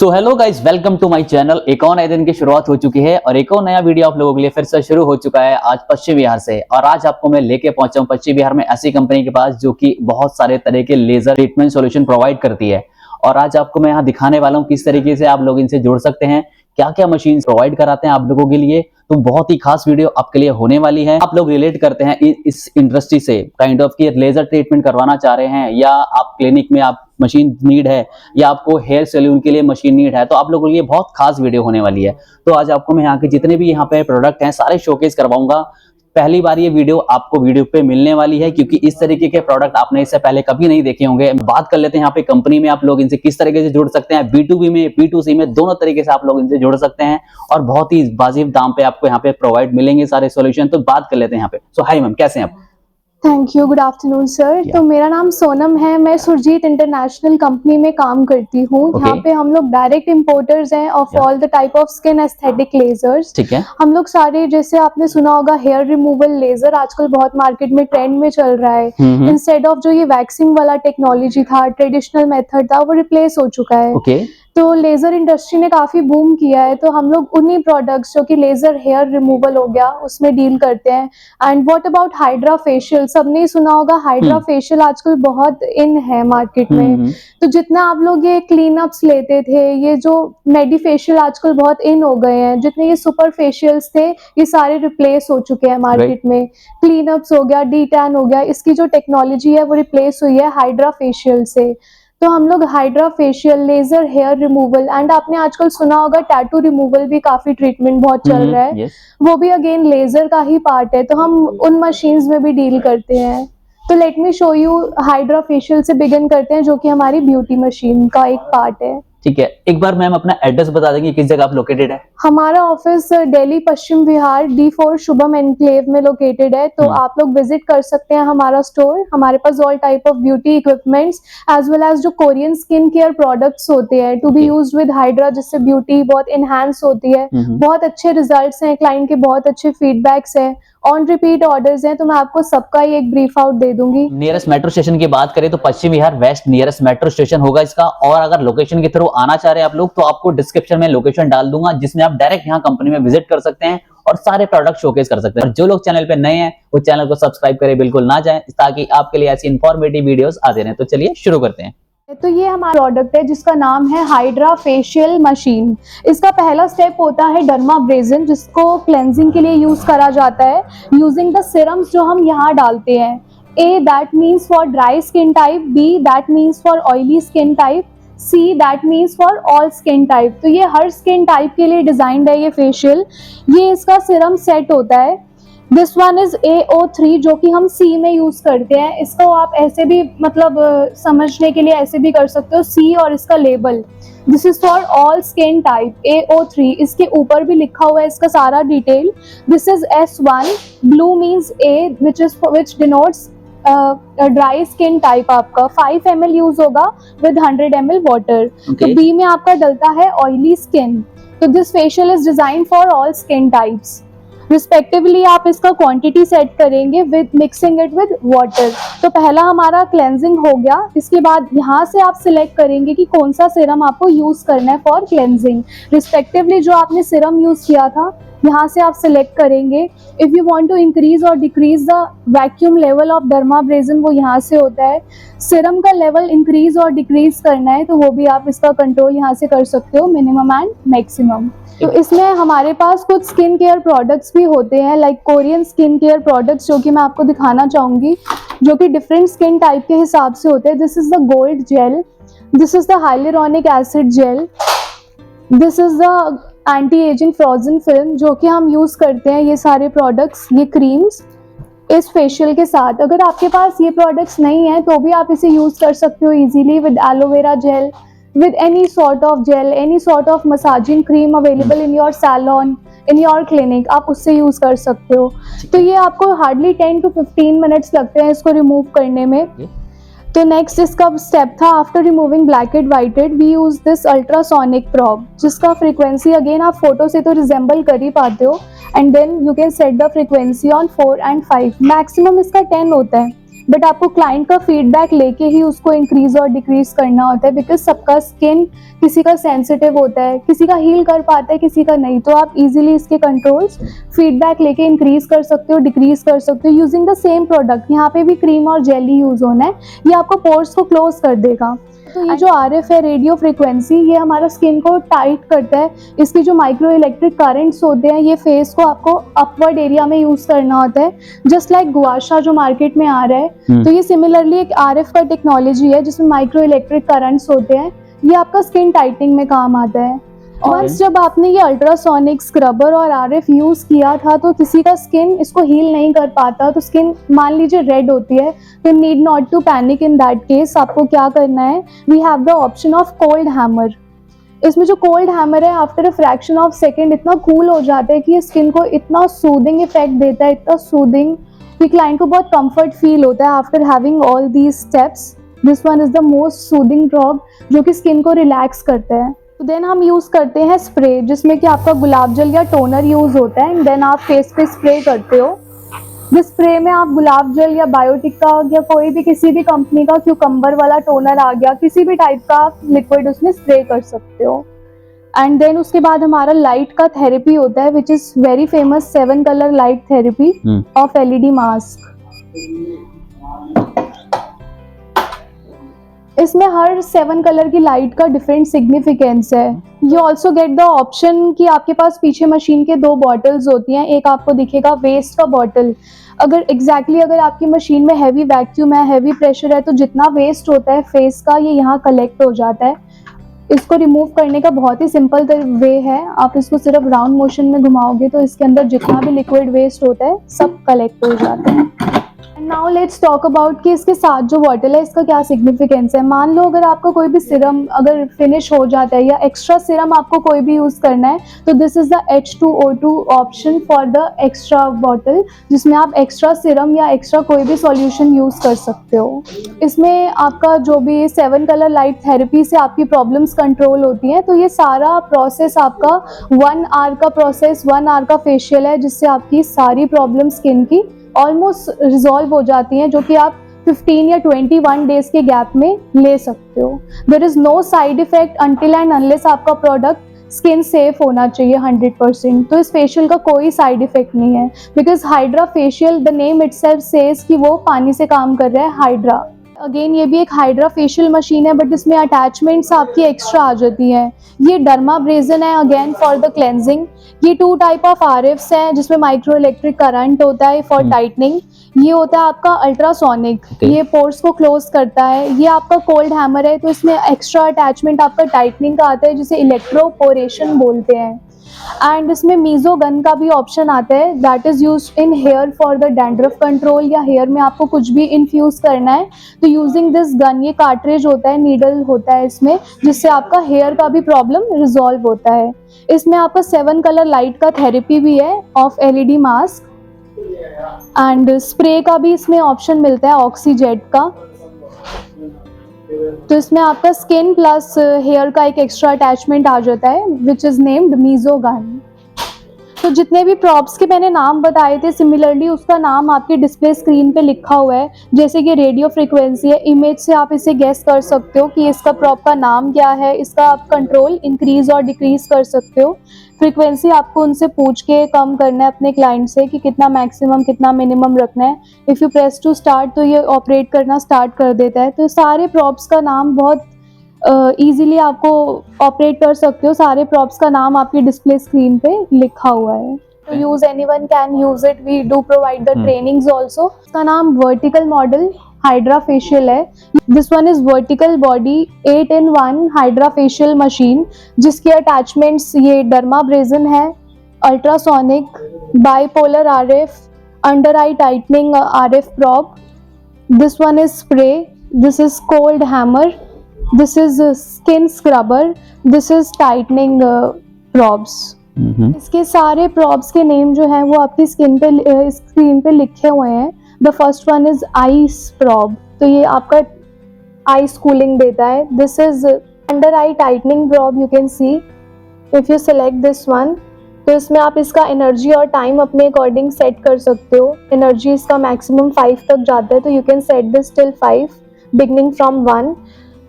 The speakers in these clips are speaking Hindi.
So hello guys, welcome to my channel. एक और नए दिन की शुरुआत हो चुकी है और एक और नया वीडियो आप लोगों के लिए फिर से शुरू हो चुका है आज पश्चिम बिहार से। और आज आपको मैं लेके पहुंचा हूं पश्चिम बिहार में ऐसी कंपनी के पास जो कि बहुत सारे तरह के लेजर ट्रीटमेंट सॉल्यूशन प्रोवाइड करती है। और आज आपको मैं यहाँ दिखाने वाला हूँ किस तरीके से आप लोग इनसे जुड़ सकते हैं, क्या क्या मशीन प्रोवाइड कराते हैं आप लोगों के लिए। तो बहुत ही खास वीडियो आपके लिए होने वाली है। आप लोग रिलेट करते हैं इस इंडस्ट्री से, काइंड ऑफ की लेजर ट्रीटमेंट करवाना चाह रहे हैं, या आप क्लिनिक में आप मशीन नीड है, या आपको हेयर सैलून के लिए मशीन नीड है, तो आप लोगों के लिए बहुत खास वीडियो होने वाली है। तो आज आपको मैं यहाँ के जितने भी यहाँ पे प्रोडक्ट हैं सारे शोकेस करवाऊंगा। पहली बार ये वीडियो आपको वीडियो पे मिलने वाली है, क्योंकि इस तरीके के प्रोडक्ट आपने इससे पहले कभी नहीं देखे होंगे। बात कर लेते हैं यहाँ पे कंपनी में आप लोग इनसे किस तरीके से जुड़ सकते हैं। B2B में, B2C में, दोनों तरीके से आप लोग इनसे जुड़ सकते हैं और बहुत ही वाजिब दाम पे आपको यहाँ पे प्रोवाइड मिलेंगे सारे सॉल्यूशन। तो बात कर लेते हैं यहाँ पे। सो हाय मैम, कैसे हैं आप? Thank you, good afternoon sir. तो मेरा नाम सोनम है, मैं सुरजीत इंटरनेशनल कंपनी में काम करती हूँ। यहाँ पे हम लोग डायरेक्ट इंपोर्टर्स हैं of all the type of skin aesthetic lasers. ठीक है। हम लोग सारे, जैसे आपने सुना होगा हेयर रिमूवल लेजर आजकल बहुत मार्केट में ट्रेंड में चल रहा है। इंस्टेड ऑफ जो ये वैक्सिंग वाला टेक्नोलॉजी था, ट्रेडिशनल मेथड था, वो रिप्लेस हो चुका है। तो लेजर इंडस्ट्री ने काफी बूम किया है, तो हम लोग उन्हीं प्रोडक्ट्स जो कि लेजर हेयर रिमूवल हो गया उसमें डील करते हैं। And what about hydra facial, सबने सुना होगा हाइड्रा फेशियल आजकल बहुत इन है मार्केट में। तो जितना आप लोग ये क्लीन अप्स लेते थे, ये जो मेडी फेशियल आजकल बहुत इन हो गए हैं, जितने ये सुपर फेशियल्स थे ये सारे रिप्लेस हो चुके हैं मार्केट में। क्लीन अप्स हो गया, डी टैन हो गया, इसकी जो टेक्नोलॉजी है वो रिप्लेस हुई है हाइड्रा फेशियल से। तो हम लोग hydra facial, laser hair removal, and आपने आजकल सुना होगा टैटू रिमूवल भी काफी ट्रीटमेंट बहुत चल रहा है। वो भी अगेन लेजर का ही पार्ट है, तो हम उन मशीन्स में भी डील करते हैं। तो late me show you, hydra facial से बिगिन करते हैं जो कि हमारी ब्यूटी मशीन का एक पार्ट है। ठीक है, एक बार मैम अपना एड्रेस बता देंगे किस जगह आप लोकेटेड है? हमारा office Delhi Paschim Vihar D4 Shubham enclave में लोकेटेड है। तो आप लोग विजिट कर सकते हैं हमारा स्टोर। हमारे पास all type of beauty equipments as well as जो कोरियन स्किन केयर प्रोडक्ट्स होते हैं to be used with hydra, जिससे ब्यूटी बहुत इनहांस होती है। बहुत अच्छे रिजल्ट्स हैं, क्लाइंट के बहुत अच्छे फीडबैक्स हैं, ऑन रिपीट ऑर्डर्स हैं। तो मैं आपको सबका ही एक ब्रीफ आउट दे दूंगी। नियरेस्ट मेट्रो स्टेशन की बात करें तो Paschim Vihar west nearest metro station होगा इसका। और अगर लोकेशन के थ्रू आना चाह रहे हैं आप लोग तो आपको डिस्क्रिप्शन में लोकेशन डाल दूंगा, जिसमें आप डायरेक्ट यहाँ कंपनी में विजिट कर सकते हैं और सारे प्रोडक्ट शोकेस कर सकते हैं। और जो लोग चैनल पे नए हैं वो चैनल को सब्सक्राइब करें बिल्कुल ना जाएं, ताकि आपके लिए ऐसी इंफॉर्मेटिव वीडियोस आते रहें। तो चलिए शुरू करते हैं। तो ये हमारा प्रोडक्ट है जिसका नाम है हाइड्रा फेशियल मशीन। इसका पहला स्टेप होता है डर्माब्रेजन, जिसको क्लेंजिंग के लिए यूज करा जाता है यूजिंग द सिरम्स जो हम यहाँ डालते हैं। A that means for dry skin type, B that means for oily skin type, C that means for all skin type। तो ये हर स्किन टाइप के लिए डिजाइंड है ये फेशियल। ये इसका सिरम सेट होता है। दिस वन इज AO3 जो कि हम C में यूज करते हैं। इसको आप ऐसे भी मतलब समझने के लिए ऐसे भी कर सकते हो, C और इसका label, this is for all skin type AO3। इसके ऊपर भी लिखा हुआ है इसका सारा detail. This is S1, blue means A which denotes dry skin type. आपका 5 ml यूज होगा विद 100 ml वाटर। तो B में आपका डलता है ऑयली स्किन। तो this facial is design for all skin types respectively. आप इसका क्वांटिटी सेट करेंगे with mixing it with water. तो पहला हमारा क्लेंजिंग हो गया। इसके बाद यहाँ से आप सिलेक्ट करेंगे कि कौन सा सिरम आपको यूज करना है फॉर क्लेंजिंग। रिस्पेक्टिवली जो आपने सिरम यूज किया था यहाँ से आप सिलेक्ट करेंगे। If you want to increase और decrease the vacuum level of dermabrasion, वो यहाँ से होता है। सिरम का लेवल इंक्रीज और डिक्रीज करना है तो वो भी आप इसका कंट्रोल यहाँ से कर सकते हो, मिनिमम एंड मैक्सिमम। तो इसमें हमारे पास कुछ स्किन केयर प्रोडक्ट्स भी होते हैं, like Korean skin care products, जो कि मैं आपको दिखाना चाहूंगी, जो कि डिफरेंट स्किन टाइप के हिसाब से होते हैं। This is the gold gel, this is the hyaluronic acid gel, this is the anti aging frozen film, जो कि हम यूज करते हैं ये सारे प्रोडक्ट्स, ये क्रीम्स इस फेशियल के साथ। अगर आपके पास ये प्रोडक्ट्स नहीं है तो भी आप इसे यूज कर सकते हो easily with aloe vera gel, with any sort of gel, any sort of massaging cream available in your salon, in your clinic, आप उससे यूज कर सकते हो। तो ये आपको हार्डली 10 to 15 मिनट्स लगते हैं इसको रिमूव करने में। तो नेक्स्ट इसका स्टेप था, after removing blackhead whitehead we use this ultrasonic probe, जिसका फ्रीक्वेंसी अगेन आप फोटो से तो रिजेंबल कर ही पाते हो। And then you can set the frequency on 4 and 5, maximum इसका 10 होता है। बट आपको क्लाइंट का फीडबैक लेके ही उसको इंक्रीज और डिक्रीज करना होता है, बिकॉज सबका स्किन किसी का सेंसिटिव होता है, किसी का हील कर पाता है, किसी का नहीं। तो आप इजीली इसके कंट्रोल्स फीडबैक लेके इंक्रीज कर सकते हो, डिक्रीज कर सकते हो यूजिंग द सेम प्रोडक्ट। यहाँ पे भी क्रीम और जेली यूज होना है, ये आपको पोर्स को क्लोज कर देगा। तो ये जो RF है, रेडियो फ्रिक्वेंसी, ये हमारा स्किन को टाइट करता है। इसकी जो माइक्रो इलेक्ट्रिक करंट्स होते हैं, ये फेस को आपको अपवर्ड एरिया में यूज करना होता है, जस्ट लाइक गुआशा जो मार्केट में आ रहा है। तो ये सिमिलरली एक RF का टेक्नोलॉजी है जिसमें माइक्रो इलेक्ट्रिक करंट्स होते हैं, ये आपका स्किन टाइटनिंग में काम आता है। वंस जब आपने ये अल्ट्रासोनिक स्क्रबर और RF यूज किया था, तो किसी का स्किन इसको हील नहीं कर पाता, तो स्किन मान लीजिए रेड होती है, तो need not to panic in that case. आपको क्या करना है, we have the option of cold hammer. इसमें जो कोल्ड हैमर है, after a fraction of second इतना कूल हो जाता है कि ये स्किन को इतना सूदिंग इफेक्ट देता है, इतना सूदिंग कि क्लाइंट को बहुत कंफर्ट फील होता है after having all these steps. This one is the most soothing drop जो कि स्किन को रिलैक्स करता है। तो देन हम यूज़ करते हैं स्प्रे, जिसमें कि आपका गुलाब जल या टोनर यूज़ होता है, एंड देन आप फेस पे स्प्रे करते हो। जिस स्प्रे में आप गुलाब जल या बायोटिक का या कोई भी किसी भी कंपनी का क्यूकम्बर वाला टोनर आ गया, किसी भी टाइप का आप लिक्विड उसमें स्प्रे कर सकते हो। एंड देन उसके बाद हमारा लाइट का थेरेपी होता है, which is very famous 7 colour light therapy of LED mask. इसमें हर 7 कलर की लाइट का डिफरेंट सिग्निफिकेंस है। You also get the option कि आपके पास पीछे मशीन के 2 बॉटल्स होती हैं, एक आपको दिखेगा वेस्ट का बॉटल। अगर अगर आपकी मशीन में हैवी वैक्यूम है, हैवी प्रेशर है, तो जितना वेस्ट होता है फेस का, ये यहाँ कलेक्ट हो जाता है। इसको रिमूव करने का बहुत ही सिंपल वे है, आप इसको सिर्फ राउंड मोशन में घुमाओगे तो इसके अंदर जितना भी लिक्विड वेस्ट होता है सब कलेक्ट हो जाता है। नाउ लेट्स टॉक अबाउट कि इसके साथ जो बॉटल है इसका क्या सिग्निफिकेंस है। मान लो अगर आपका कोई भी सिरम अगर फिनिश हो जाता है या एक्स्ट्रा सिरम आपको कोई भी यूज़ करना है, तो this is the H2O2 option for the extra bottle, जिसमें आप एक्स्ट्रा सिरम या एक्स्ट्रा कोई भी सॉल्यूशन यूज़ कर सकते हो। इसमें आपका जो भी 7 कलर लाइट थेरेपी से आपकी प्रॉब्लम्स कंट्रोल होती हैं, तो ये सारा प्रोसेस आपका 1 आवर का प्रोसेस, 1 आवर का फेशियल है, जिससे आपकी सारी प्रॉब्लम स्किन की ऑलमोस्ट रिजॉल्व हो जाती हैं, जो कि आप 15 या 21 डेज के गैप में ले सकते हो। There is no side effect until and unless आपका प्रोडक्ट स्किन सेफ होना चाहिए 100%। तो इस फेशियल का कोई साइड इफेक्ट नहीं है, because hydra facial, the name itself says कि वो पानी से काम कर रहा है, हाइड्रा। अगेन ये भी एक हाइड्रा फेशियल मशीन है, बट इसमें अटैचमेंट्स आपकी एक्स्ट्रा आ जाती हैं। ये डर्माब्रेजन है अगेन फॉर द क्लेंजिंग। ये 2 टाइप ऑफ RFs हैं, जिसमें माइक्रो इलेक्ट्रिक करंट होता है फॉर टाइटनिंग। ये होता है आपका अल्ट्रासोनिक, ये पोर्स को क्लोज करता है। ये आपका कोल्ड हैमर है, तो इसमें एक्स्ट्रा अटैचमेंट आपका टाइटनिंग का आता है, जिसे इलेक्ट्रोपोरेशन बोलते हैं। एंड इसमें मीजो गन का भी ऑप्शन आता है, that is used in here for the dandruff control, या हेयर में आपको कुछ भी इन्फ्यूज़ करना है तो यूजिंग दिस गन, ये कार्ट्रिज होता है, नीडल होता है इसमें, जिससे आपका हेयर का भी प्रॉब्लम रिजॉल्व होता है। इसमें आपका 7 कलर लाइट का थेरेपी भी है of LED mask, and spray का भी इसमें ऑप्शन मिलता है ऑक्सीजेट का। तो इसमें आपका स्किन प्लस हेयर का एक एक्स्ट्रा अटैचमेंट आ जाता है, which is named meso gun. तो जितने भी प्रॉप्स के मैंने नाम बताए थे, सिमिलरली उसका नाम आपके डिस्प्ले स्क्रीन पे लिखा हुआ है। जैसे कि रेडियो फ्रिक्वेंसी है, इमेज से आप इसे गेस कर सकते हो कि इसका प्रॉप का नाम क्या है। इसका आप कंट्रोल इंक्रीज और डिक्रीज कर सकते हो। फ्रिक्वेंसी आपको उनसे पूछ के कम करना है अपने क्लाइंट से कि कितना मैक्सिमम कितना मिनिमम रखना है। If you press to start तो ये ऑपरेट करना स्टार्ट कर देता है। तो सारे प्रॉप्स का नाम बहुत इजीली आपको ऑपरेट कर सकते हो। सारे प्रॉप्स का नाम आपकी डिस्प्ले स्क्रीन पे लिखा हुआ है। To use, anyone can use it. We do provide the trainings also. इसका नाम वर्टिकल मॉडल हाइड्रा फेशियल है। This one is vertical body 8-in-1 hydra facial machine, जिसकी अटैचमेंट्स ये डर्माब्रेजन है, ultrasonic, bipolar RF, under eye tightening RF prop. This one is spray, this is cold hammer, this is skin scrubber, this is tightening props. इसके सारे प्रॉप्स के नेम जो हैं वो आपकी स्क्रीन पे लिखे हुए हैं। The first one is ice probe, तो ये आपका आइस कूलिंग देता है। This is under eye tightening probe, you can see if you select this one, तो इसमें आप इसका एनर्जी और टाइम अपने अकॉर्डिंग सेट कर सकते हो। एनर्जी इसका मैक्सिमम 5 तक जाता है, तो you can set this till 5 beginning from 1।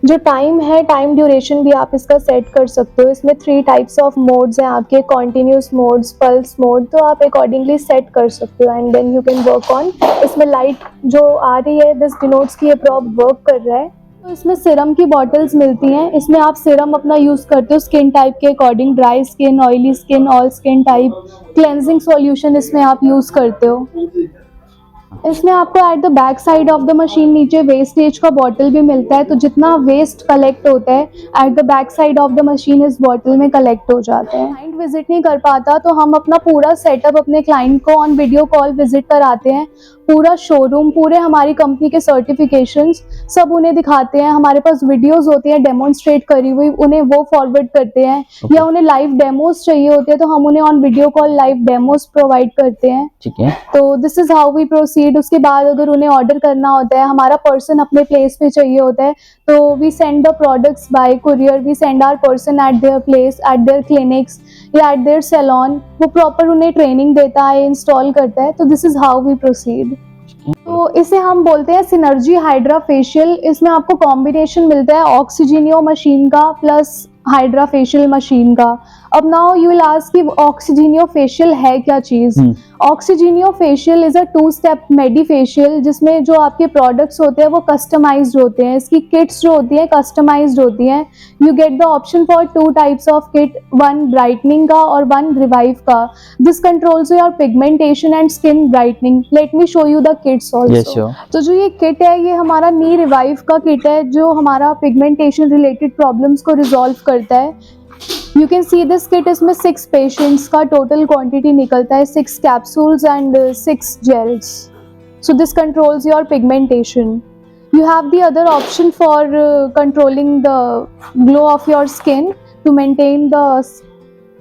जो टाइम है, टाइम ड्यूरेशन भी आप इसका सेट कर सकते हो। इसमें 3 टाइप्स ऑफ मोड्स हैं आपके, कॉन्टिन्यूस मोड्स, पल्स मोड, तो आप अकॉर्डिंगली सेट कर सकते हो and then you can work on. इसमें लाइट जो आ रही है दिस डिनोट्स की ये प्रॉप वर्क कर रहा है। तो इसमें सीरम की बॉटल्स मिलती हैं, इसमें आप सीरम अपना यूज़ करते हो स्किन टाइप के according, dry skin, oily skin, all skin type. Cleansing solution इसमें आप यूज़ करते हो। इसमें आपको at the back side of the machine नीचे वेस्टेज का बॉटल भी मिलता है, तो जितना वेस्ट कलेक्ट होता है at the back side of the machine इस बॉटल में कलेक्ट हो जाता है। क्लाइंट विजिट नहीं कर पाता तो हम अपना पूरा सेटअप अपने क्लाइंट को ऑन वीडियो कॉल विजिट कराते हैं। पूरा शोरूम, पूरे हमारी कंपनी के सर्टिफिकेशंस सब उन्हें दिखाते हैं। हमारे पास वीडियोस होती हैं डेमोन्स्ट्रेट करी हुई, उन्हें वो फॉरवर्ड करते हैं। या उन्हें लाइव डेमोस चाहिए होते हैं तो हम उन्हें on video call live demos provide करते हैं। ठीक है। तो this is how we proceed. उसके बाद अगर उन्हें ऑर्डर करना होता है, हमारा पर्सन अपने प्लेस पे चाहिए होता है, तो we send the products by courier, we send our person at their place, at their clinics या एट देयर सैलून। वो प्रॉपर उन्हें ट्रेनिंग देता है, इंस्टॉल करता है। तो this is how we proceed. तो इसे हम बोलते हैं सिनर्जी हाइड्रा फेशियल। इसमें आपको कॉम्बिनेशन मिलता है ऑक्सीजीनियो मशीन का प्लस हाइड्रा फेशियल मशीन का। अब नाउ यू विल आस्क कि ऑक्सीजीनियो फेशियल है क्या चीज़। Oxygeneo facial is a 2 step medi facial, जिसमें जो आपके प्रोडक्ट्स होते हैं वो कस्टमाइज्ड होते हैं। इसकी किट्स जो होती हैं कस्टमाइज्ड होती हैं। You get the option for 2 types of kit, 1 brightening का और 1 रिवाइव का। This controls your pigmentation and skin brightening. Let me show you the kits also. तो जो ये किट है ये हमारा नी रिवाइव का किट है, जो हमारा पिगमेंटेशन रिलेटेड प्रॉब्लम्स को रिजॉल्व करता है। You can see this kit, इसमें 6 पेशेंट्स का टोटल क्वांटिटी निकलता है, 6 capsules and 6 gels. So this controls your pigmentation. You have the other option for controlling the glow of your skin to maintain the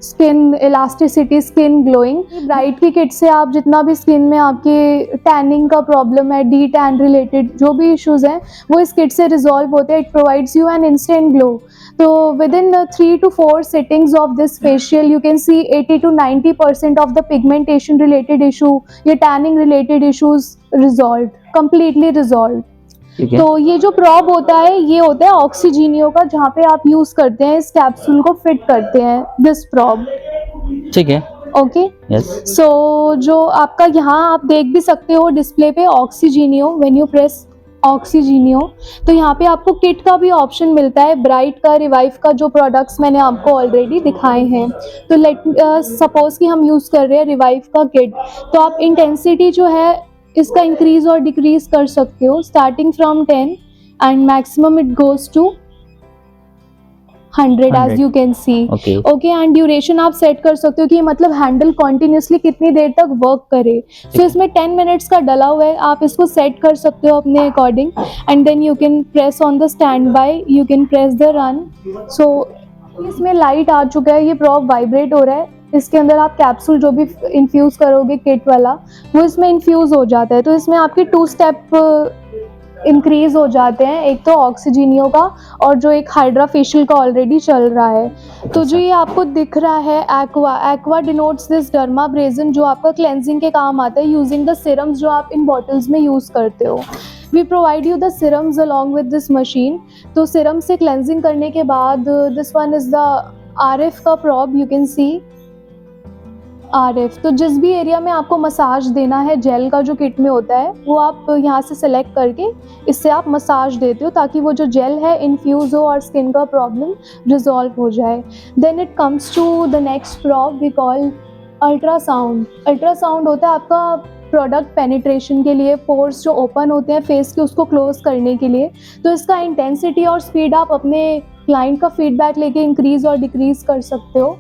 skin elasticity, skin glowing. Bright की किट से आप जितना भी स्किन में आपके टैनिंग का प्रॉब्लम है, डी टैन रिलेटेड जो भी इश्यूज हैं वो इस किट से रिजॉल्व होते हैं। It provides you an instant glow. तो within 3 to 4 sittings of this facial you can see 80 to 90% of the pigmentation related issue या tanning related issues resolve, completely resolve. तो ये जो प्रॉब होता है ये होता है ऑक्सीजीनियो का, जहाँ पे आप यूज करते हैं इस कैप्सूल को फिट करते हैं दिस प्रॉब। ठीक है। ओके, सो जो आपका यहाँ आप देख भी सकते हो डिस्प्ले पे ऑक्सीजीनियो, व्हेन यू प्रेस ऑक्सीजीनियो तो यहाँ पे आपको किट का भी ऑप्शन मिलता है, ब्राइट का, रिवाइव का, जो प्रोडक्ट्स मैंने आपको ऑलरेडी दिखाए हैं। तो लेट सपोज कि हम यूज़ कर रहे हैं रिवाइव का किट, तो आप इंटेंसिटी जो है इसका इंक्रीज और डिक्रीज कर सकते हो starting from 10 and maximum it goes to 100 as you can see. Okay, and duration आप सेट कर सकते हो कि मतलब हैंडल कॉन्टिन्यूसली कितनी देर तक वर्क करे। सो इसमें 10 मिनट्स का डला हुआ है, आप इसको सेट कर सकते हो अपने according and then you can press on the stand by, you can press the run. So इसमें लाइट आ चुका है, ये प्रॉप वाइब्रेट हो रहा है। इसके अंदर आप कैप्सूल जो भी इन्फ्यूज़ करोगे किट वाला वो इसमें इन्फ्यूज़ हो जाता है। तो इसमें आपके 2 स्टेप इंक्रीज हो जाते हैं, एक तो ऑक्सीजीनियो का और जो एक हाइड्रा फेशियल का ऑलरेडी चल रहा है। तो जो ये आपको दिख रहा है एक्वा, एक्वा डिनोट्स दिस डर्माब्रेजन, जो आपका क्लेंजिंग के काम आता है यूजिंग द सिरम्स जो आप इन बॉटल्स में यूज़ करते हो। We provide you the serums along with this machine. तो सिरम से क्लेंजिंग करने के बाद this one is the RF का probe, you can see RF। तो जिस भी एरिया में आपको मसाज देना है जेल का जो किट में होता है वो आप यहाँ से सेलेक्ट करके इससे आप मसाज देते हो ताकि वो जो जेल है इन्फ्यूज़ हो और स्किन का प्रॉब्लम रिजॉल्व हो जाए। Then it comes to the next probe we call ultrasound. Ultrasound होता है आपका प्रोडक्ट पेनिट्रेशन के लिए, पोर्स जो ओपन होते हैं फेस के उसको क्लोज करने के लिए। तो इसका इंटेंसिटी और स्पीड आप अपने क्लाइंट का फीडबैक लेके इंक्रीज और डिक्रीज कर सकते हो।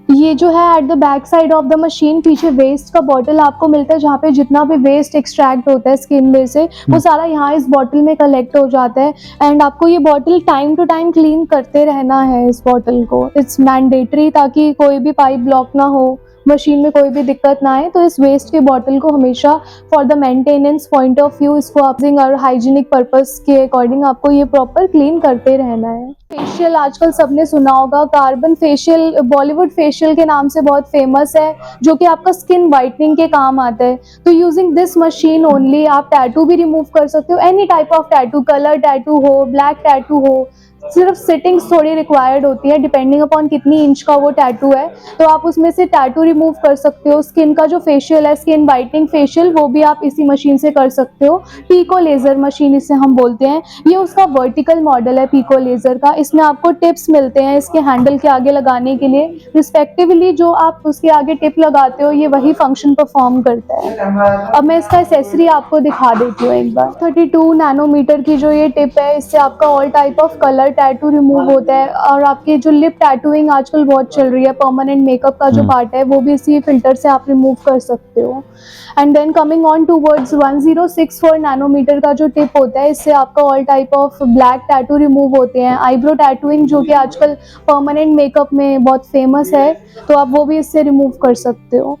ये जो है at the back side of the machine पीछे वेस्ट का बॉटल आपको मिलता है, जहाँ पे जितना भी वेस्ट एक्सट्रैक्ट होता है स्किन में से वो सारा यहाँ इस बॉटल में कलेक्ट हो जाता है। एंड आपको ये bottle time to time clean करते रहना है इस बॉटल को, इट्स मैंडेटरी, ताकि कोई भी पाइप ब्लॉक ना हो, मशीन में कोई भी दिक्कत ना आए। तो इस वेस्ट के बॉटल को हमेशा for the maintenance point of view इसको आप और हाइजीनिक पर्पस के अकॉर्डिंग आपको ये प्रॉपर क्लीन करते रहना है। फेशियल आजकल सबने सुना होगा, कार्बन फेशियल बॉलीवुड फेशियल के नाम से बहुत फेमस है, जो कि आपका स्किन वाइटनिंग के काम आता है। तो यूजिंग दिस मशीन ओनली आप टैटू भी रिमूव कर सकते हो, any type of tattoo, colour tattoo हो, ब्लैक टैटू हो। सिर्फ सिटिंग्स थोड़ी रिक्वायर्ड होती है डिपेंडिंग अपॉन कितनी इंच का वो टैटू है, तो आप उसमें से टैटू रिमूव कर सकते हो। स्किन का जो फेशियल है, स्किन वाइटनिंग फेशियल, वो भी आप इसी मशीन से कर सकते हो। पीको लेजर मशीन इसे हम बोलते हैं। ये उसका वर्टिकल मॉडल है पीको लेजर का। इसमें आपको टिप्स मिलते हैं इसके हैंडल के आगे लगाने के लिए, रिस्पेक्टिवली जो आप उसके आगे टिप लगाते हो ये वही फंक्शन परफॉर्म करता है। अब मैं इसका एक्सेसरी आपको दिखा देती हूँ एक बार। 32 नैनोमीटर की जो ये टिप है, इससे आपका all type of colour tattoo remove होता है। और आपके जो लिप टैटूइंग आजकल बहुत चल रही है, परमानेंट मेकअप का जो पार्ट है वो भी इसी फिल्टर से आप रिमूव कर सकते हो। And then coming on towards 1064 nanometer का जो टिप होता है, इससे आपका all type of black tattoo remove होते हैं। आईब्रो टैटूइंग जो कि आजकल परमानेंट मेकअप में बहुत फेमस है, तो आप वो भी इससे रिमूव कर सकते हो।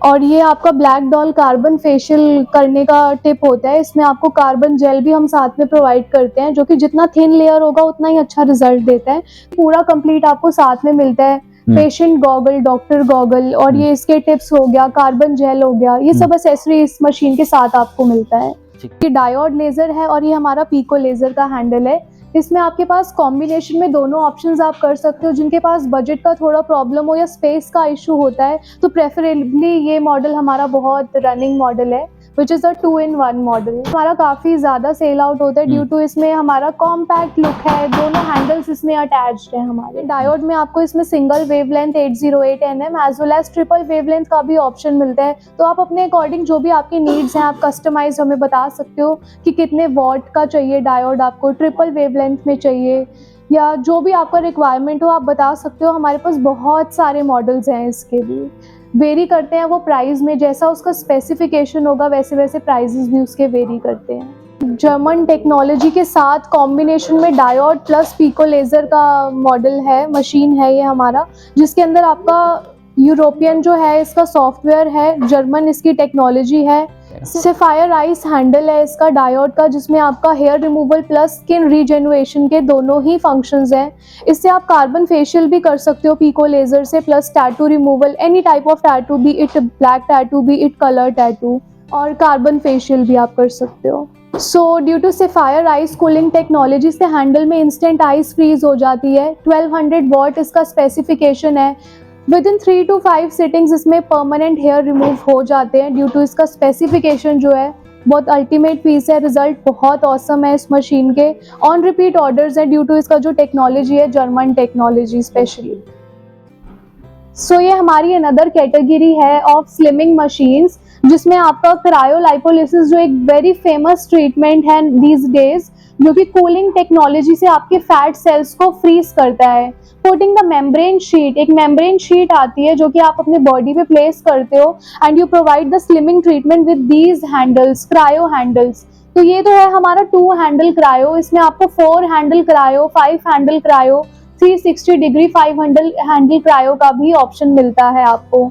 और ये आपका ब्लैक डॉल कार्बन फेशियल करने का टिप होता है। इसमें आपको कार्बन जेल भी हम साथ में प्रोवाइड करते हैं, जो कि जितना थिन लेयर होगा उतना ही अच्छा रिजल्ट देता है। पूरा कंप्लीट आपको साथ में मिलता है। पेशेंट गॉगल, डॉक्टर गॉगल, और ये इसके टिप्स हो गया, कार्बन जेल हो गया, ये सब एक्सेसरी इस मशीन के साथ आपको मिलता है। ये डायोड लेजर है और ये हमारा पीको लेजर का हैंडल है। इसमें आपके पास कॉम्बिनेशन में दोनों ऑप्शंस आप कर सकते हो। जिनके पास बजट का थोड़ा प्रॉब्लम हो या स्पेस का इशू होता है, तो प्रेफरेबली ये मॉडल हमारा बहुत रनिंग मॉडल है, which is a 2-in-1 model. हमारा काफ़ी ज़्यादा सेल आउट होता है ड्यू टू इसमें हमारा कॉम्पैक्ट लुक है, दोनों हैंडल्स इसमें अटैच्ड हैं हमारे। डायोड में आपको इसमें single wavelength 808 nm as well as triple wavelength का भी ऑप्शन मिलता है। तो आप अपने अकॉर्डिंग जो भी आपकी नीड्स हैं, आप कस्टमाइज हमें बता सकते हो कि कितने वॉट का चाहिए डायोड, आपको ट्रिपल वेवलेंथ में चाहिए, या जो भी आपका रिक्वायरमेंट हो आप बता सकते हो। हमारे पास बहुत सारे मॉडल्स हैं, इसके भी वेरी करते हैं वो प्राइस में, जैसा उसका स्पेसिफिकेशन होगा वैसे वैसे प्राइजेस भी उसके वेरी करते हैं। जर्मन टेक्नोलॉजी के साथ कॉम्बिनेशन में डायोड प्लस पीको लेज़र का मॉडल है, मशीन है ये हमारा, जिसके अंदर आपका यूरोपियन जो है इसका सॉफ्टवेयर है, जर्मन इसकी टेक्नोलॉजी है। सफायर आइस हैंडल है इसका डायोड का, जिसमें आपका हेयर रिमूवल प्लस स्किन रीजेनुएशन के दोनों ही फंक्शंस हैं। इससे आप कार्बन फेशियल भी कर सकते हो पीको लेजर से, plus tattoo removal, any type of tattoo, be it black tattoo, be it colour tattoo, और कार्बन फेशियल भी आप कर सकते हो। So due to sapphire ice cooling technology से हैंडल में इंस्टेंट आइस फ्रीज हो जाती है। 1200 वॉट इसका स्पेसिफिकेशन है। विद इन 3 to 5 सिटिंग्स इसमें परमानेंट हेयर रिमूव हो जाते हैं ड्यू टू इसका स्पेसिफिकेशन जो है बहुत अल्टीमेट पीस है। रिजल्ट बहुत ऑसम है इस मशीन के। ऑन रिपीट ऑर्डर्स हैं ड्यू टू इसका जो टेक्नोलॉजी है, जर्मन टेक्नोलॉजी स्पेशली। सो ये हमारी अनदर कैटेगरी है ऑफ स्लिमिंग मशीन्स, जिसमें आपका क्रायोलाइपोलिसिस जो एक वेरी फेमस ट्रीटमेंट है दीज डेज, जो कि कूलिंग टेक्नोलॉजी से आपके फैट सेल्स को फ्रीज करता है। पुटिंग द मेम्ब्रेन शीट, एक मेम्ब्रेन शीट आती है जो कि आप अपने बॉडी पे प्लेस करते हो, and you provide the slimming treatment with these handles, cryo handles. तो ये तो है हमारा 2 हैंडल क्रायो। इसमें आपको 4 handle cryo, 5 handle cryo, 360 degree 5 handle cryo का भी ऑप्शन मिलता है आपको।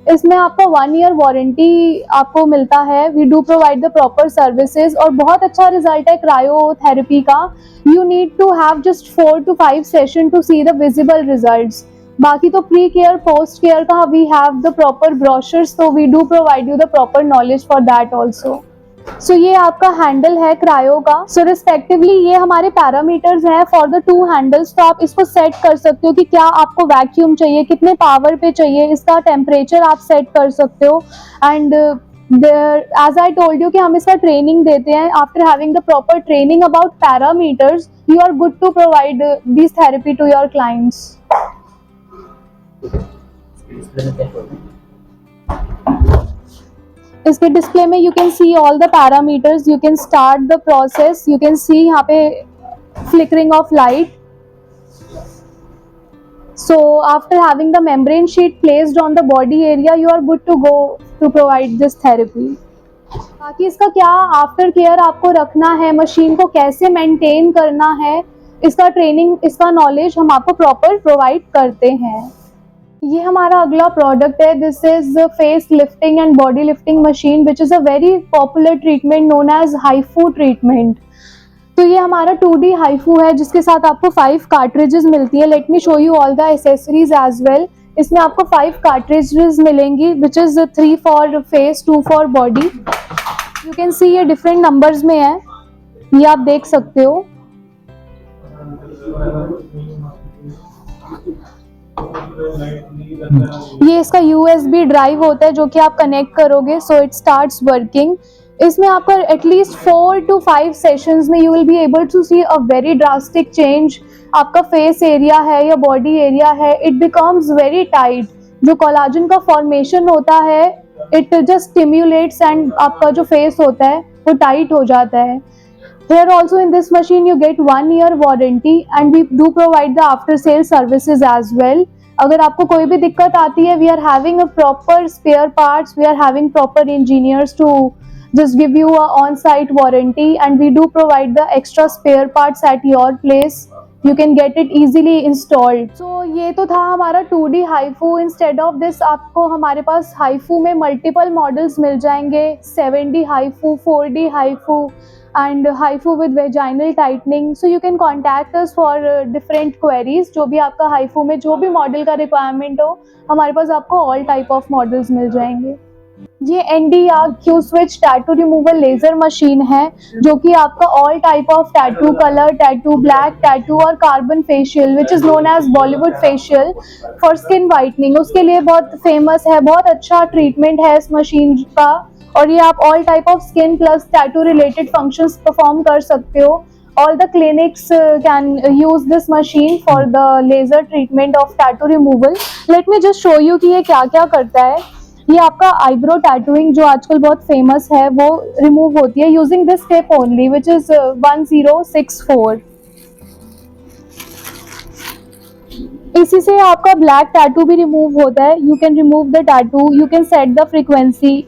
इसमें आपको 1 ईयर वारंटी आपको मिलता है। We do provide the proper services, और बहुत अच्छा रिजल्ट है क्रायोथेरेपी का। You need to have just 4 to 5 session to see the visible results. बाकी तो प्री केयर पोस्ट केयर का we have the proper brochures, तो we do provide you the proper knowledge for that also. So ये आपका हैंडल है क्रायो का। सो रिस्पेक्टिवली ये हमारे पैरामीटर्स हैं फॉर द 2 हैंडल्स। तो आप इसको सेट कर सकते हो कि क्या आपको वैक्यूम चाहिए, कितने पावर पे चाहिए, इसका टेम्परेचर आप सेट कर सकते हो। And as I told you कि हम इसका ट्रेनिंग देते हैं। After having the proper training about parameters, you are good to provide this therapy to your clients. इसके डिस्प्ले में you can see all the parameters, you can start the process, you can see यहाँ पे flickering of light. So after having the membrane sheet placed on the body area, you are good to go to provide this therapy. बाकी इसका क्या आफ्टर केयर आपको रखना है, मशीन को कैसे मेंटेन करना है, इसका ट्रेनिंग, इसका नॉलेज हम आपको प्रॉपर प्रोवाइड करते हैं। ये हमारा अगला प्रोडक्ट है. This is face lifting and body lifting machine which is a very popular treatment known as HIFU treatment. तो ये हमारा 2D हाइफू है जिसके साथ आपको 5 कार्ट्रिजेस मिलती है. Let me show you all the accessories as well. इसमें आपको 5 कार्ट्रिजेस मिलेंगी which is 3 for face, 2 for body. You can see ये डिफरेंट नंबर्स में है, ये आप देख सकते हो. ये इसका USB ड्राइव होता है जो कि आप कनेक्ट करोगे सो इट स्टार्ट्स वर्किंग. इसमें आपका एटलीस्ट 4 to 5 सेशंस में you will be able to see a very drastic change. आपका फेस एरिया है या बॉडी एरिया है, इट बिकम्स वेरी टाइट. जो कोलाजन का फॉर्मेशन होता है इट जस्ट स्टिम्युलेट्स एंड आपका जो फेस होता है वो टाइट हो जाता है. Here also in this machine you get 1 year warranty and we do provide the after sale services as well. अगर आपको कोई भी दिक्कत आती है, we are having a proper spare parts, we are having proper engineers to just give you a on-site warranty and we do provide the extra spare parts at your place. You can get it easily installed. So ये तो था हमारा 2D HIFU. Instead of this आपको हमारे पास हाइफू में मल्टीपल मॉडल्स मिल जाएंगे. 7D HIFU, 4D HIFU and HIFU with vaginal tightening. So you can contact us for different queries. जो भी आपका HIFU में जो भी मॉडल का रिक्वायरमेंट हो, हमारे पास आपको ऑल टाइप ऑफ मॉडल्स मिल जाएंगे. ये NDR Q switch tattoo removal laser machine है जो कि आपका all type of tattoo, colour tattoo, black tattoo और carbon facial which is known as Bollywood facial for skin whitening, उसके लिए बहुत फेमस है. बहुत अच्छा ट्रीटमेंट है इस मशीन का और ये आप all type of skin plus tattoo related functions perform कर सकते हो. All the clinics can use this machine for the laser treatment of tattoo removal. Let me just show you कि ये क्या क्या करता है. ये आपका आईब्रो टैटूइंग जो आजकल बहुत फेमस है वो रिमूव होती है using this step only which is 1064. इसी से आपका ब्लैक टैटू भी रिमूव होता है. You can remove the tattoo, you can set the frequency.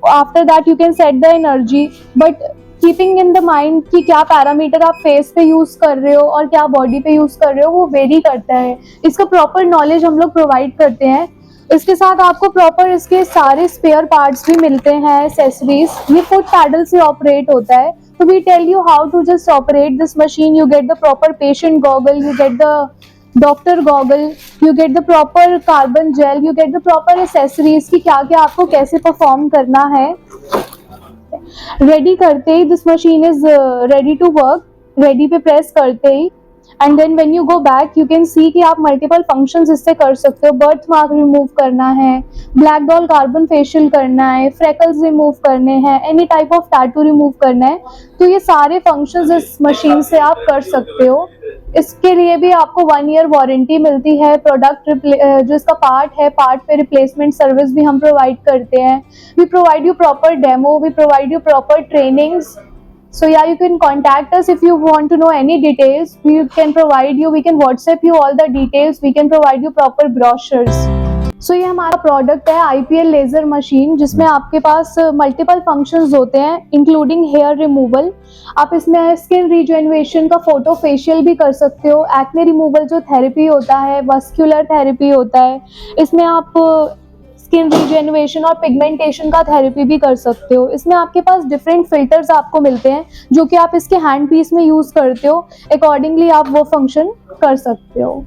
After that you can set the energy but keeping in the mind कि क्या पैरामीटर आप फेस पे यूज कर रहे हो और क्या बॉडी पे यूज कर रहे हो वो वेरी करता है. इसका प्रॉपर नॉलेज हम लोग प्रोवाइड करते हैं. इसके साथ आपको प्रॉपर इसके सारे स्पेयर पार्ट्स भी मिलते हैं, एसेसरीज. ये फुट पैडल से ऑपरेट होता है. तो we tell you how to just operate this machine. You get the proper patient goggle, you get the doctor goggle, you get the proper carbon gel, you get the proper accessories कि क्या क्या आपको कैसे परफॉर्म करना है. रेडी करते ही this machine is ready to work. Ready पे प्रेस करते ही and then when you go back you can see कि आप मल्टीपल फंक्शंस इससे कर सकते हो. बर्थ मार्क रिमूव करना है, ब्लैक डॉल कार्बन फेशियल करना है, फ्रेकल्स रिमूव करने हैं, any type of tattoo remove करना है. तो ये सारे फंक्शंस इस मशीन से आप कर सकते हो. इसके लिए भी आपको 1 ईयर वारंटी मिलती है. प्रोडक्ट जो इसका पार्ट है, पार्ट पे रिप्लेसमेंट सर्विस भी हम प्रोवाइड करते हैं. We provide you proper demo, we provide you proper trainings. So yeah, you can contact us if you want to know any details. We can provide you, we can WhatsApp you all the details, we can provide you proper brochures. So ये हमारा प्रोडक्ट है IPL लेजर मशीन जिसमें आपके पास मल्टीपल फंक्शंस होते हैं इंक्लूडिंग हेयर रिमूवल. आप इसमें स्किन रिजेनरेशन का फोटो फेशियल भी कर सकते हो. एक्ने रिमूवल जो थेरेपी होता है, वस्कुलर थेरेपी होता है, इसमें आप स्किन रिजेनरेशन और पिगमेंटेशन का थेरेपी भी कर सकते हो. इसमें आपके पास डिफरेंट फिल्टर्स आपको मिलते हैं जो कि आप इसके हैंड पीस में यूज़ करते हो. अकॉर्डिंगली आप वो फंक्शन कर सकते हो.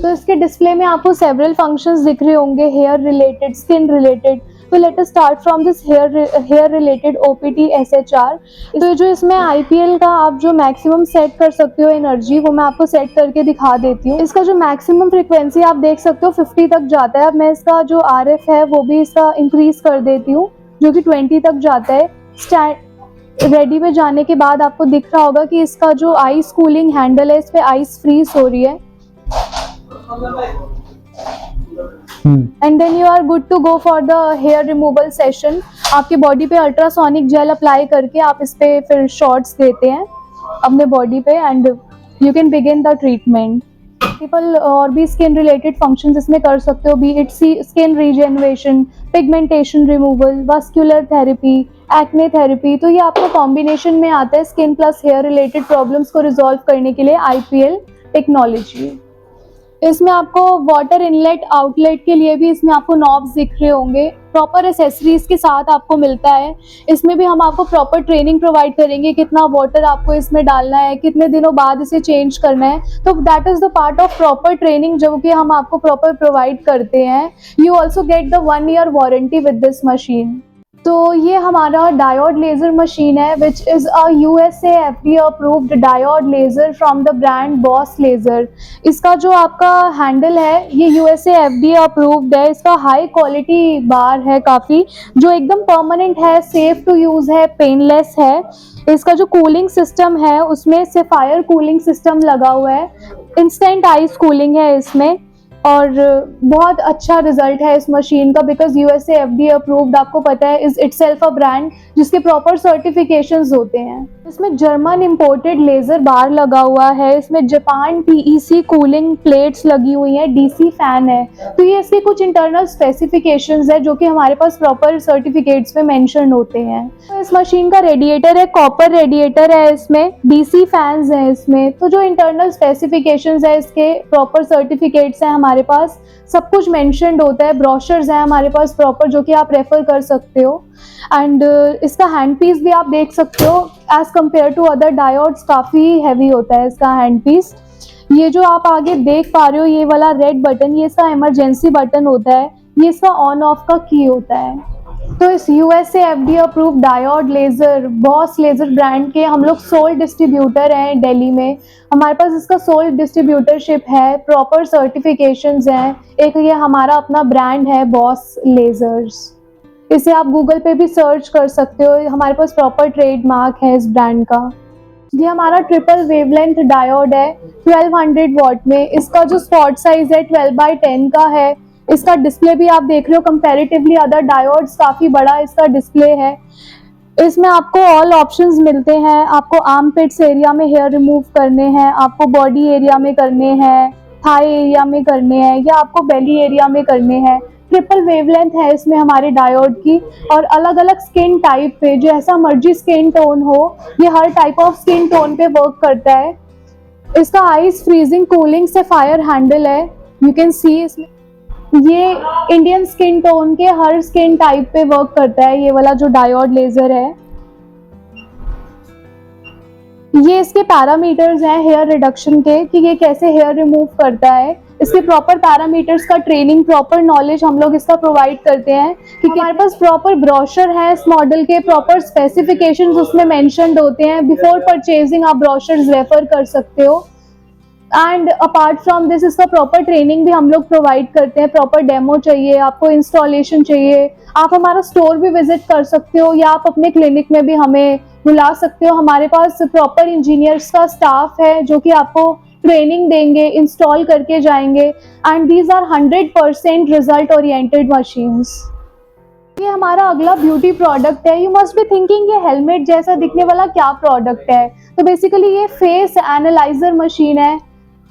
तो इसके डिस्प्ले में आपको सेवरल फंक्शंस दिख रहे होंगे हेयर रिलेटेड, स्किन रिलेटेड. तो let us start from this hair related OPT SHR. तो जो इसमें IPL का आप जो मैक्सिमम सेट कर सकते हो एनर्जी वो मैं आपको सेट करके दिखा देती हूँ. इसका जो मैक्सिमम फ्रीक्वेंसी आप देख सकते हो 50 तक जाता है. अब मैं इसका जो RF है वो भी इसका इंक्रीज कर देती हूँ जो कि 20 तक जाता है. रेडी में जाने के बाद आपको दिख रहा होगा कि इसका जो आइस कूलिंग हैंडल है इस पे आइस फ्रीज हो रही है. And then you are good to go for the hair removal session. आपकी बॉडी पे अल्ट्रासोनिक जेल अप्लाई करके आप इस पे फिर शॉट्स देते हैं अपने बॉडी पे and you can begin the treatment. Multiple और भी स्किन रिलेटेड फंक्शंस इसमें कर सकते हो, be it skin regeneration, pigmentation removal, vascular therapy, acne therapy. तो ये आपको कॉम्बिनेशन में आता है skin plus hair related problems को रिजॉल्व करने के लिए IPL टेक्नोलॉजी. इसमें आपको वाटर इनलेट आउटलेट के लिए भी इसमें आपको नॉब्स दिख रहे होंगे, प्रॉपर एसेसरीज के साथ आपको मिलता है। इसमें भी हम आपको प्रॉपर ट्रेनिंग प्रोवाइड करेंगे, कितना वाटर आपको इसमें डालना है, कितने दिनों बाद इसे चेंज करना है। तो that is the part of proper training जो कि हम आपको प्रॉपर प्रोवाइड करते हैं। You also get the 1 year warranty with this machine. तो ये हमारा डायोड लेज़र मशीन है which is a USA FDA approved diode laser from the brand boss laser. इसका जो आपका हैंडल है ये USA FDA अप्रूव्ड है। इसका हाई क्वालिटी बार है काफ़ी, जो एकदम परमानेंट है, सेफ टू यूज़ है, पेनलेस है। इसका जो कूलिंग सिस्टम है उसमें सेफायर कूलिंग सिस्टम लगा हुआ है, इंस्टेंट आइस कूलिंग है इसमें, और बहुत अच्छा रिजल्ट है इस मशीन का बिकॉज USA FDA अप्रूव्ड, आपको पता है, इज इटसेल्फ अ ब्रांड जिसके प्रॉपर सर्टिफिकेशंस होते हैं। इसमें जर्मन इंपोर्टेड लेज़र बार लगा हुआ है, इसमें जापान PEC कूलिंग प्लेट्स लगी हुई हैं, DC फैन है। तो ये इसके कुछ इंटरनल स्पेसिफिकेशंस है जो कि हमारे पास प्रॉपर सर्टिफिकेट्स में मेंशन होते हैं। तो इस मशीन का रेडिएटर है, कॉपर रेडिएटर है, इसमें DC फैंस हैं इसमें। तो जो इंटरनल स्पेसिफिकेशंस है इसके प्रॉपर सर्टिफिकेट्स हैं हमारे पास, सब कुछ मेंशन्ड होता है, ब्रोशर्स हैं हमारे पास प्रॉपर जो कि आप रेफर कर सकते हो। एंड इसका हैंड पीस भी आप देख सकते हो, as compare to other diodes काफ़ी हैवी होता है इसका हैंड पीस। ये जो आप आगे देख पा रहे हो ये वाला रेड बटन, ये इसका इमरजेंसी बटन होता है, ये इसका ऑन ऑफ का की होता है। तो इस USA FDA approved diode laser boss laser brand के हम लोग सोल डिस्ट्रीब्यूटर हैं दिल्ली में। हमारे पास इसका सोल डिस्ट्रीब्यूटरशिप है, प्रॉपर सर्टिफिकेशंस हैं। एक ये हमारा अपना ब्रांड है बॉस लेज़र्स, इसे आप गूगल पे भी सर्च कर सकते हो, हमारे पास प्रॉपर ट्रेडमार्क है इस ब्रांड का। ये हमारा ट्रिपल वेवलेंथ डायोड है 1200 वॉट में। इसका जो स्पॉट साइज है 12x10 का है। इसका डिस्प्ले भी आप देख रहे हो, कंपैरेटिवली अदर डायोड्स काफ़ी बड़ा इसका डिस्प्ले है। इसमें आपको ऑल ऑप्शंस मिलते हैं, आपको आर्म पिट्स एरिया में हेयर रिमूव करने हैं, आपको बॉडी एरिया में करने हैं, थाई एरिया में करने हैं, या आपको बेली एरिया में करने हैं। ट्रिपल वेवलेंथ है इसमें हमारे डायोड की, और अलग अलग स्किन टाइप पे जैसा मर्जी स्किन टोन हो, ये हर टाइप ऑफ स्किन टोन पे वर्क करता है। इसका आइस फ्रीजिंग कूलिंग से फायर हैंडल है, यू कैन सी इसमें। ये इंडियन स्किन टोन के हर स्किन टाइप पे वर्क करता है ये वाला जो डायोड लेज़र है। ये इसके पैरामीटर्स हैं हेयर रिडक्शन के, कि ये कैसे हेयर रिमूव करता है। इसके प्रॉपर पैरामीटर्स का ट्रेनिंग, प्रॉपर नॉलेज हम लोग इसका प्रोवाइड करते हैं, क्योंकि हमारे पास प्रॉपर ब्रोशर है इस मॉडल के, प्रॉपर स्पेसिफिकेशंस उसमें मेंशन्ड होते हैं। बिफोर परचेजिंग आप ब्रोशर्स रेफर कर सकते हो। एंड अपार्ट फ्रॉम दिस इसका प्रॉपर ट्रेनिंग भी हम लोग प्रोवाइड करते हैं। प्रॉपर डेमो चाहिए आपको, इंस्टॉलेशन चाहिए, आप हमारा स्टोर भी विजिट कर सकते हो, या आप अपने क्लिनिक में भी हमें बुला सकते हो। हमारे पास प्रॉपर इंजीनियर्स का स्टाफ है जो कि आपको ट्रेनिंग देंगे, इंस्टॉल करके जाएंगे। And these are 100% result oriented machines. ये हमारा अगला ब्यूटी प्रोडक्ट है। यू मस्ट बी थिंकिंग ये हेलमेट जैसा दिखने वाला क्या प्रोडक्ट है। तो बेसिकली ये फेस एनालाइजर मशीन है।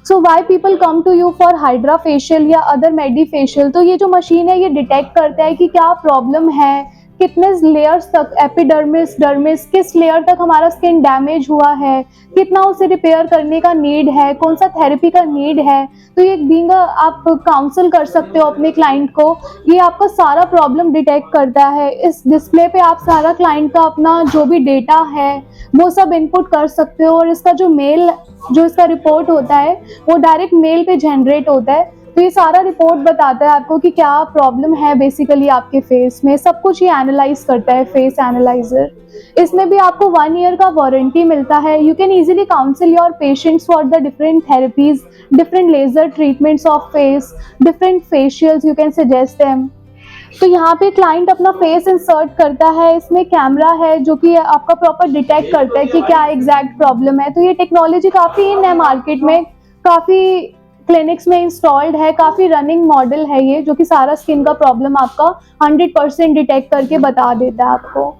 So why people come to you for hydra facial या अदर मेडी फेशियल। तो ये जो मशीन है ये डिटेक्ट करता है कि क्या प्रॉब्लम है, कितने लेयर्स तक, एपिडर्मिस, डर्मिस, किस लेयर तक हमारा स्किन डैमेज हुआ है, कितना उसे रिपेयर करने का नीड है, कौन सा थेरेपी का नीड है। तो ये बीइंग आप काउंसल कर सकते हो अपने क्लाइंट को, ये आपका सारा प्रॉब्लम डिटेक्ट करता है। इस डिस्प्ले पे आप सारा क्लाइंट का अपना जो भी डेटा है वो सब इनपुट कर सकते हो, और इसका जो इसका रिपोर्ट होता है वो डायरेक्ट मेल पे जनरेट होता है। तो ये सारा रिपोर्ट बताता है आपको कि क्या प्रॉब्लम है बेसिकली आपके फेस में, सब कुछ ये एनालाइज करता है फेस एनालाइजर। इसमें भी आपको 1 year का वारंटी मिलता है। You can easily counsel your patients for the different therapies, different laser treatments of face, different facials, you can suggest them. तो यहाँ पे क्लाइंट अपना फेस इंसर्ट करता है, इसमें कैमरा है जो कि आपका प्रॉपर डिटेक्ट करता है कि क्या एग्जैक्ट प्रॉब्लम है। तो ये टेक्नोलॉजी काफ़ी इन है मार्केट में, काफ़ी क्लिनिक्स में इंस्टॉल्ड है, काफ़ी रनिंग मॉडल है ये, जो कि सारा स्किन का प्रॉब्लम आपका 100% डिटेक्ट करके बता देता है आपको।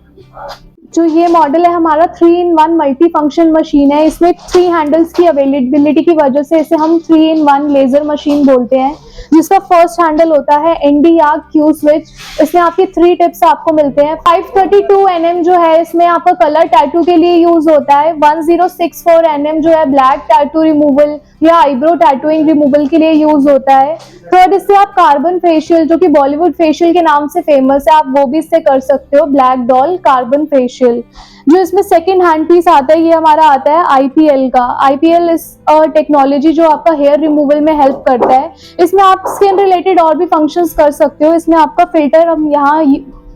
जो ये मॉडल है हमारा 3-in-1 मल्टी फंक्शन मशीन है। इसमें 3 हैंडल्स की अवेलेबिलिटी की वजह से इसे हम 3-in-1 लेजर मशीन बोलते हैं, जिसका फर्स्ट हैंडल होता है ND या Q स्विच। इसमें आपके 3 टिप्स आपको मिलते हैं। 532 nm जो है इसमें आपका कलर टैटू के लिए यूज होता है। 1064 nm जो है ब्लैक टैटू रिमूवल या आईब्रो टैटूइंग रिमूवल के लिए यूज होता है। थर्ड, इससे आप कार्बन फेशियल, जो कि बॉलीवुड फेशियल के नाम से फेमस है, आप वो भी इससे कर सकते हो, ब्लैक डॉल कार्बन फेशियल। जो इसमें सेकंड हैंड पीस आता है, ये हमारा आता है आईपीएल का। आईपीएल इस टेक्नोलॉजी जो आपका हेयर रिमूवल में हेल्प करता है। इसमें आप स्किन रिलेटेड और भी फंक्शंस कर सकते हो। इसमें आपका फिल्टर हम यहाँ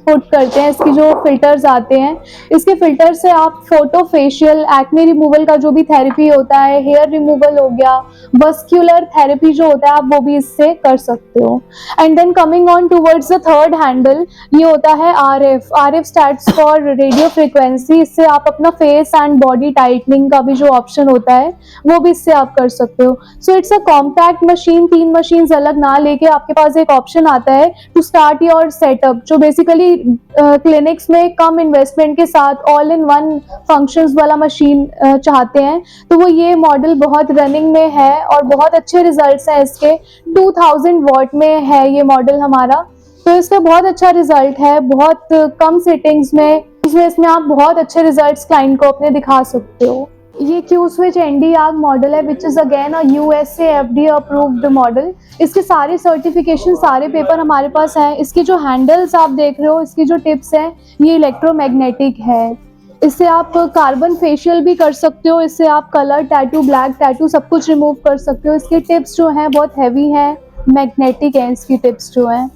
पुट करते हैं, इसकी जो फिल्टर्स आते हैं, इसके फिल्टर से आप फोटो फेशियल, एक्ने रिमूवल का जो भी थेरेपी होता है, हेयर रिमूवल हो गया, वस्क्यूलर थेरेपी जो होता है, आप वो भी इससे कर सकते हो। And then coming on towards the third handle, ये होता है RF. RF stands for radio frequency. इससे आप अपना फेस एंड बॉडी टाइटनिंग का भी जो ऑप्शन होता है, वो भी इससे आप कर सकते हो। So it's a compact machine. 3 machine अलग ना लेके आपके पास एक ऑप्शन आता है टू स्टार्ट योर सेटअप, जो बेसिकली क्लिनिक्स में कम इन्वेस्टमेंट के साथ ऑल इन वन फंक्शंस वाला मशीन चाहते हैं, तो वो ये मॉडल बहुत रनिंग में है और बहुत अच्छे रिजल्ट्स हैं इसके। 2000 वॉट में है ये मॉडल हमारा, तो इसका बहुत अच्छा रिजल्ट है। बहुत कम सेटिंग्स में इसमें आप बहुत अच्छे रिजल्ट्स क्लाइंट को अपने दिखा सकते हो। ये Q switch ND arc model है, which is again a USA FD approved model. इसके सारे सर्टिफिकेशन, सारे पेपर हमारे पास हैं। इसकी जो हैंडल्स आप देख रहे हो, इसकी जो टिप्स हैं, ये इलेक्ट्रोमैग्नेटिक है। इससे आप कार्बन फेशियल भी कर सकते हो, इससे आप कलर टैटू, ब्लैक टैटू सब कुछ रिमूव कर सकते हो। इसके टिप्स जो हैं बहुत हैवी हैं, मैग्नेटिक हैं इसकी टिप्स जो हैं।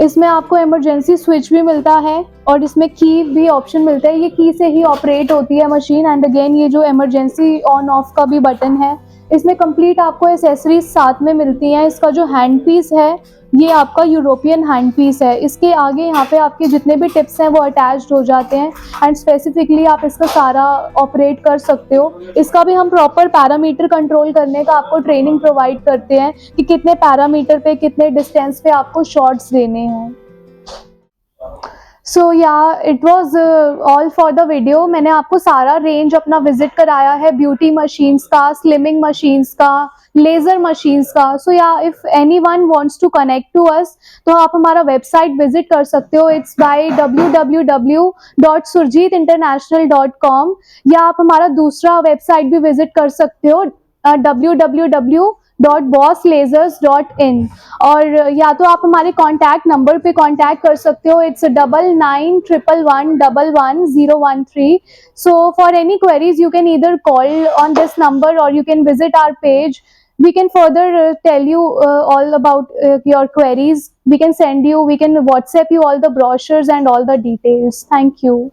इसमें आपको इमरजेंसी स्विच भी मिलता है और इसमें की भी ऑप्शन मिलता है। ये की से ही ऑपरेट होती है मशीन। एंड अगेन ये जो इमरजेंसी ऑन ऑफ का भी बटन है। इसमें कंप्लीट आपको एसेसरीज साथ में मिलती हैं। इसका जो हैंड पीस है, ये आपका यूरोपियन हैंड पीस है। इसके आगे यहाँ पे आपके जितने भी टिप्स हैं वो अटैच्ड हो जाते हैं एंड स्पेसिफिकली आप इसका सारा ऑपरेट कर सकते हो। इसका भी हम प्रॉपर पैरामीटर कंट्रोल करने का आपको ट्रेनिंग प्रोवाइड करते हैं कि कितने पैरामीटर पे, कितने डिस्टेंस पे आपको शॉट्स देने हैं। So yeah it was all for the video. मैंने आपको सारा रेंज अपना विजिट कराया है, ब्यूटी मशीन्स का, स्लिमिंग मशीन्स का, लेज़र मशीन्स का। So yeah if anyone wants to connect to us, तो आप हमारा वेबसाइट विजिट कर सकते हो। इट्स बाय www.surjeetinternational.com, या आप हमारा दूसरा वेबसाइट भी विजिट कर सकते हो, www.bosslasers.in। और या तो आप हमारे कॉन्टैक्ट नंबर पे कॉन्टैक्ट कर सकते हो। It's 9911111013। So for any queries you can either call on this number और you can visit our page. We can further tell you all about your queries. We can send you, we can WhatsApp you all the brochures and all the details. Thank you.